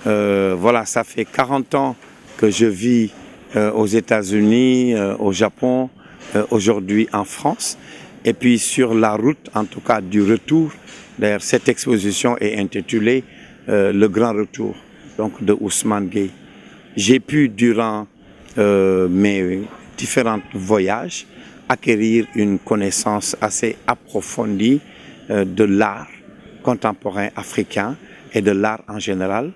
Voilà, ça fait 40 ans que je vis aux États-Unis, au Japon, aujourd'hui en France. Et puis sur la route, en tout cas du retour, d'ailleurs cette exposition est intitulée Le Grand Retour, donc de Ousmane Gueye. J'ai pu, durant mes différents voyages, acquérir une connaissance assez approfondie de l'art contemporain africain et de l'art en général,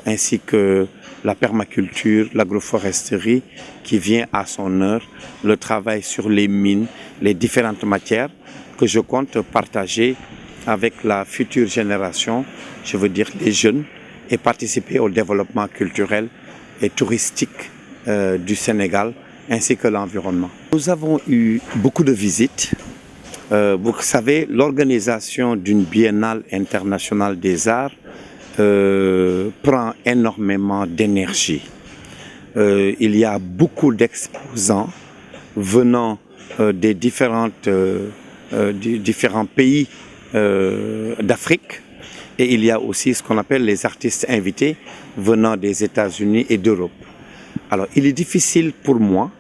ainsi que la permaculture, l'agroforesterie qui vient à son heure, le travail sur les mines, les différentes matières que je compte partager avec la future génération, je veux dire les jeunes, et participer au développement culturel et touristique du Sénégal, ainsi que l'environnement. Nous avons eu beaucoup de visites. Vous savez, l'organisation d'une biennale internationale des arts prend énormément d'énergie. Il y a beaucoup d'exposants venant des différents pays d'Afrique, et il y a aussi ce qu'on appelle les artistes invités venant des États-Unis et d'Europe. Alors, il est difficile pour moi,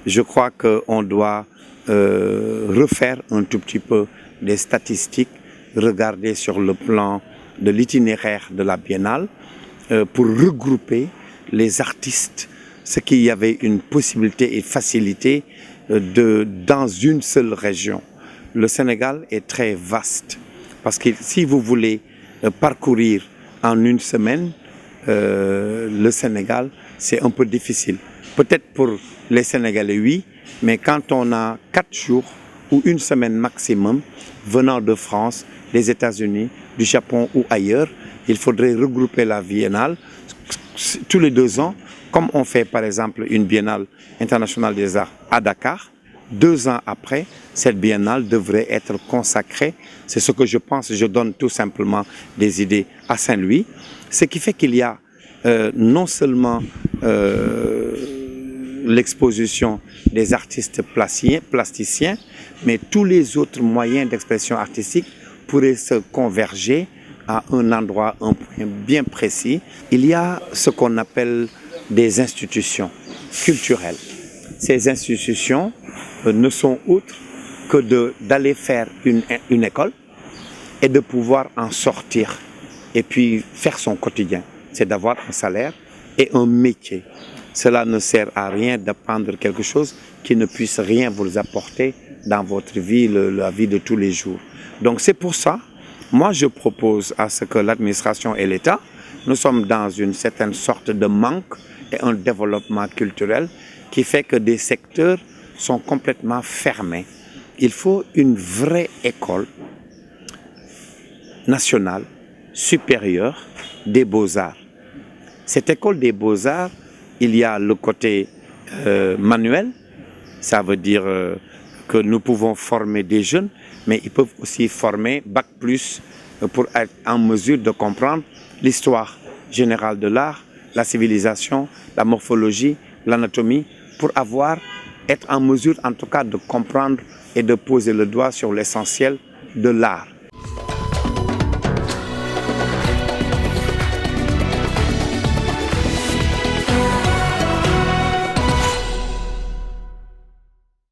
je crois qu'on doit refaire un tout petit peu des statistiques, regarder sur le plan de l'itinéraire de la biennale pour regrouper les artistes, ce qu'il y avait une possibilité et facilité dans une seule région. Le Sénégal est très vaste parce que si vous voulez parcourir en une semaine le Sénégal, c'est un peu difficile. Peut-être pour les Sénégalais, oui, mais quand on a 4 jours ou une semaine maximum venant de France, des États-Unis, du Japon ou ailleurs, il faudrait regrouper la biennale tous les 2 ans, comme on fait par exemple une biennale internationale des arts à Dakar. 2 ans après, cette biennale devrait être consacrée, c'est ce que je pense, je donne tout simplement des idées à Saint-Louis, ce qui fait qu'il y a non seulement l'exposition des artistes plasticiens, mais tous les autres moyens d'expression artistique pourraient se converger à un endroit, un point bien précis. Il y a ce qu'on appelle des institutions culturelles. Ces institutions ne sont autres que d'aller faire une école et de pouvoir en sortir et puis faire son quotidien. C'est d'avoir un salaire et un métier. Cela ne sert à rien d'apprendre quelque chose qui ne puisse rien vous apporter dans votre vie, la vie de tous les jours. Donc c'est pour ça, moi je propose à ce que l'administration et l'État, nous sommes dans une certaine sorte de manque et un développement culturel qui fait que des secteurs sont complètement fermés. Il faut une vraie école nationale, supérieure des beaux-arts. Cette école des beaux-arts, il y a le côté manuel, ça veut dire que nous pouvons former des jeunes, mais ils peuvent aussi former Bac+, pour être en mesure de comprendre l'histoire générale de l'art, la civilisation, la morphologie, l'anatomie, pour être en mesure en tout cas de comprendre et de poser le doigt sur l'essentiel de l'art.